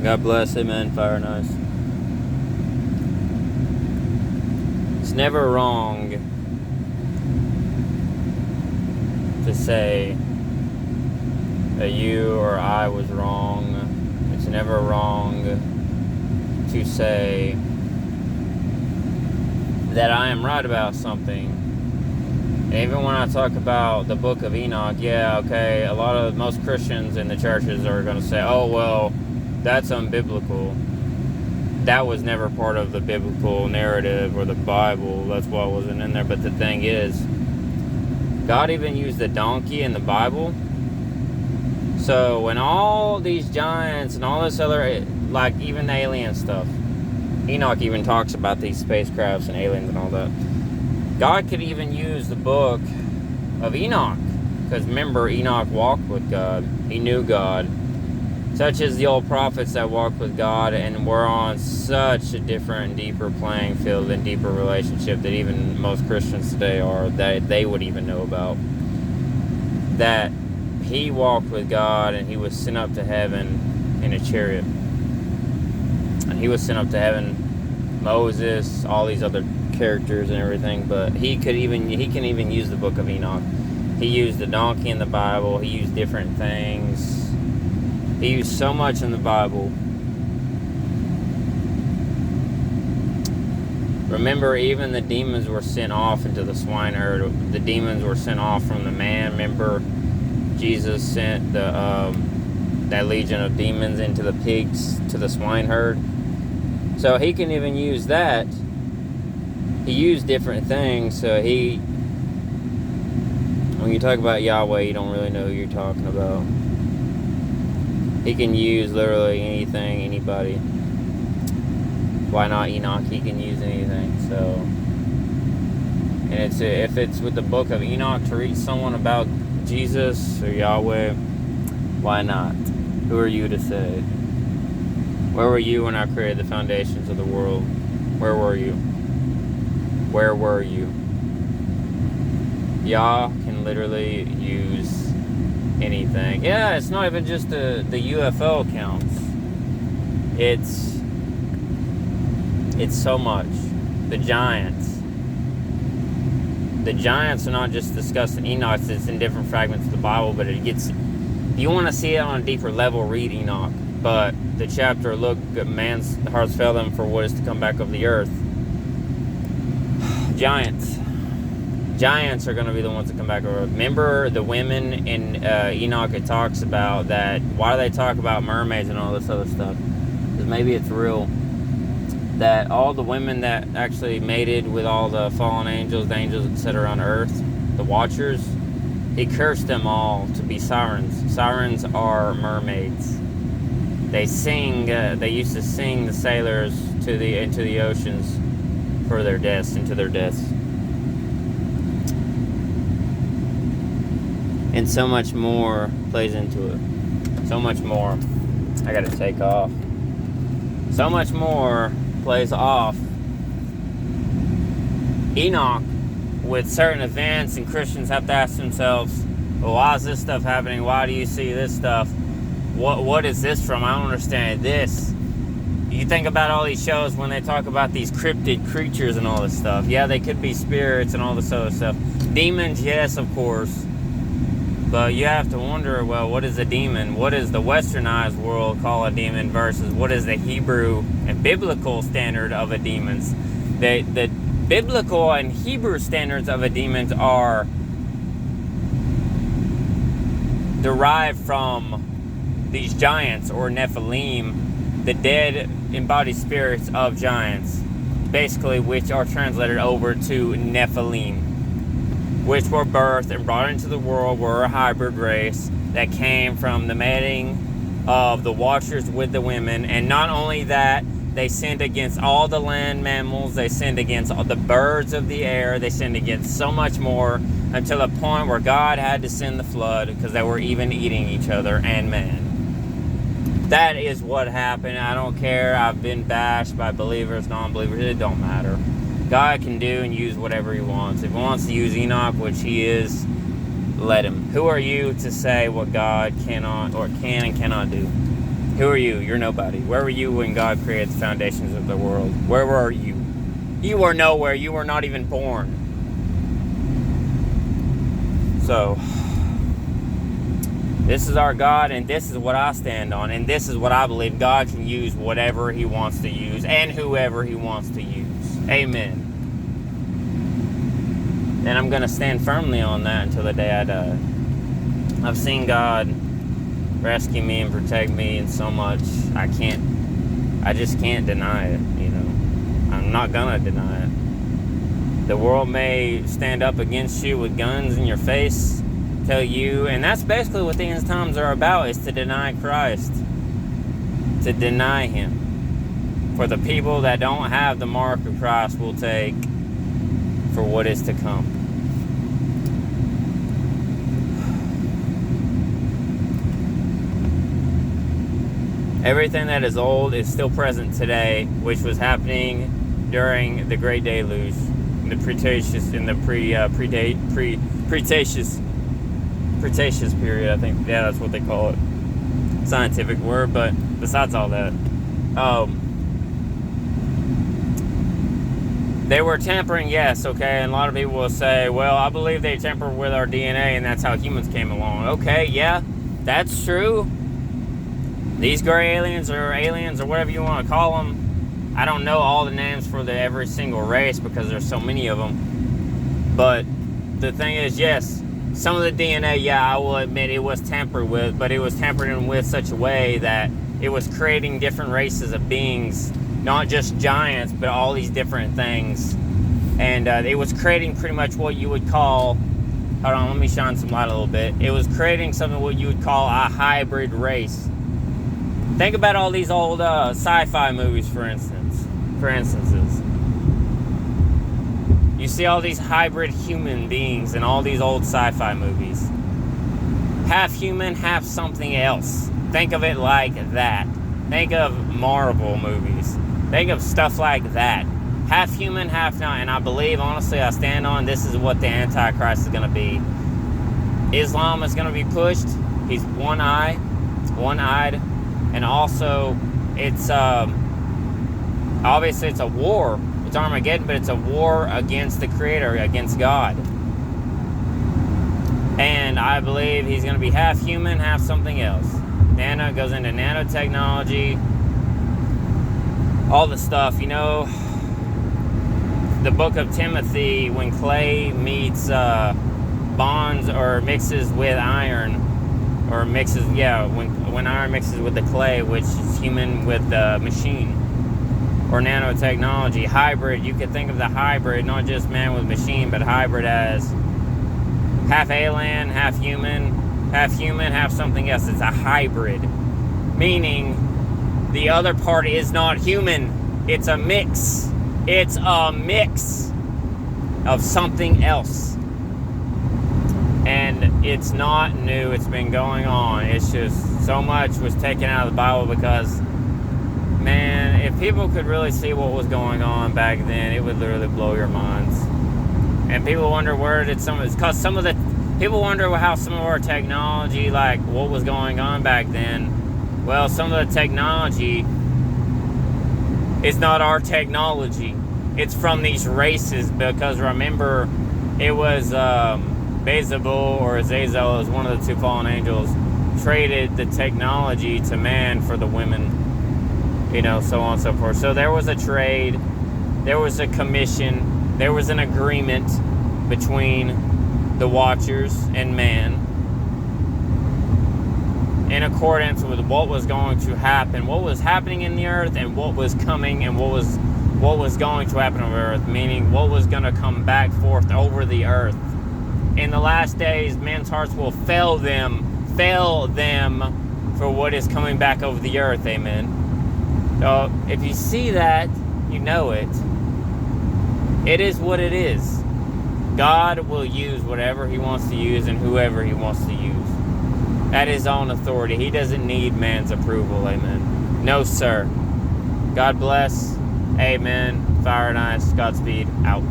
God bless. Amen. Fire nice. It's never wrong to say that you or I was wrong. It's never wrong to say that I am right about something. And even when I talk about the book of Enoch, most Christians in the churches are going to say, oh, well, that's unbiblical. That was never part of the biblical narrative or the Bible. That's why it wasn't in there. But the thing is, God even used the donkey in the Bible. So when all these giants and all this other, like even the alien stuff, Enoch even talks about these spacecrafts and aliens and all that. God could even use the book of Enoch. Because remember, Enoch walked with God. He knew God. Such as the old prophets that walked with God and were on such a different, deeper playing field and deeper relationship that even most Christians today are, that they would even know about. That he walked with God and he was sent up to heaven in a chariot. And he was sent up to heaven, Moses, all these other characters and everything, but he can even use the book of Enoch. He used the donkey in the Bible. He used different things. He used so much in the Bible. Remember, even the demons were sent off into the swineherd. The demons were sent off from the man. Remember, Jesus sent that legion of demons into the pigs, to the swineherd. So he can even use that. He used different things. So when you talk about Yahweh, you don't really know who you're talking about. He can use literally anything, anybody. Why not Enoch? He can use anything. So, and if it's with the book of Enoch to reach someone about Jesus or Yahweh, why not? Who are you to say? Where were you when I created the foundations of the world? Where were you? Where were you? Yah can literally use anything. Yeah, it's not even just the UFO accounts. It's so much. The giants. The giants are not just discussed in Enoch. It's in different fragments of the Bible, but if you want to see it on a deeper level, read Enoch. But the chapter, look, man's hearts fail them for what is to come back of the earth. Giants are going to be the ones that come back over. Remember the women in Enoch, it talks about that. Why do they talk about mermaids and all this other stuff? Because maybe it's real. That all the women that actually mated with all the fallen angels, the angels that sit around earth, the watchers, he cursed them all to be sirens. Sirens are mermaids. They sing, they used to sing the sailors into the oceans for their deaths, into their deaths. And so much more plays into it. So much more. I gotta take off. So much more plays off Enoch with certain events, and Christians have to ask themselves, well, why is this stuff happening? Why do you see this stuff? What is this from? I don't understand this. You think about all these shows when they talk about these cryptid creatures and all this stuff. Yeah, they could be spirits and all this other stuff. Demons, yes, of course. But you have to wonder, well, what is a demon? What does the westernized world call a demon versus what is the Hebrew and biblical standard of a demon? The biblical and Hebrew standards of a demon are derived from these giants or Nephilim, the dead embodied spirits of giants, basically, which are translated over to Nephilim, which were birthed and brought into the world, were a hybrid race that came from the mating of the watchers with the women. And not only that, they sinned against all the land mammals, they sinned against all the birds of the air, they sinned against so much more, until a point where God had to send the flood because they were even eating each other and man. That is what happened. I don't care. I've been bashed by believers, non-believers. It don't matter. God can do and use whatever he wants. If he wants to use Enoch, which he is, let him. Who are you to say what God cannot or can and cannot do? Who are you? You're nobody. Where were you when God created the foundations of the world? Where were you? You were nowhere. You were not even born. So, this is our God, and this is what I stand on, and this is what I believe. God can use whatever He wants to use, and whoever He wants to use. Amen. And I'm going to stand firmly on that until the day I die. I've seen God rescue me and protect me in so much, I just can't deny it, you know. I'm not gonna deny it. The world may stand up against you with guns in your face, tell you, and that's basically what the end times are about, is to deny Christ, to deny Him. For the people that don't have the mark of Christ will take for what is to come. Everything that is old is still present today, which was happening during the Great Deluge, in the Cretaceous period. I think, yeah, that's what they call it. Scientific word, but besides all that, they were tampering, yes, okay, and a lot of people will say, well, I believe they tampered with our DNA, and that's how humans came along. Okay, yeah, that's true. These gray aliens or whatever you want to call them, I don't know all the names for every single race because there's so many of them. But the thing is, yes, some of the DNA, yeah, I will admit it was tampered with, but it was tampered in with such a way that it was creating different races of beings, not just giants, but all these different things. And it was creating pretty much what you would call, hold on, let me shine some light a little bit. It was creating something what you would call a hybrid race. Think about all these old sci-fi movies, for instances. You see all these hybrid human beings in all these old sci-fi movies. Half human, half something else. Think of it like that. Think of Marvel movies. Think of stuff like that. Half human, half not. And I believe, honestly, I stand on this is what the Antichrist is going to be. Islam is going to be pushed. He's one-eyed. And also, it's obviously it's a war. It's Armageddon, but it's a war against the Creator, against God. And I believe he's going to be half human, half something else. Nano goes into nanotechnology, all the stuff. You know, the book of Timothy, when clay meets bonds or mixes with iron, or mixes, yeah, when iron mixes with the clay, which is human with the machine, or nanotechnology, hybrid, you could think of the hybrid, not just man with machine, but hybrid as half alien, half human, half something else. It's a hybrid, meaning the other part is not human. It's a mix. It's a mix of something else. And it's not new. It's been going on. It's just so much was taken out of the Bible because, man, if people could really see what was going on back then, it would literally blow your minds. And people wonder where did because some of the people wonder how some of our technology, like what was going on back then. Well, some of the technology is not our technology. It's from these races, because remember, it was Beelzebul or Azazel, is one of the two fallen angels, traded the technology to man for the women, you know, so on and so forth. So there was a trade, there was a commission, there was an agreement between the Watchers and man in accordance with what was going to happen, what was happening in the earth, and what was coming, and what was going to happen on earth, meaning what was going to come back forth over the earth. In the last days, men's hearts will fail them for what is coming back over the earth. Amen. So if you see that, you know it. It is what it is. God will use whatever He wants to use and whoever He wants to use. At His own authority. He doesn't need man's approval. Amen. No, sir. God bless. Amen. Fire and ice. Godspeed. Out.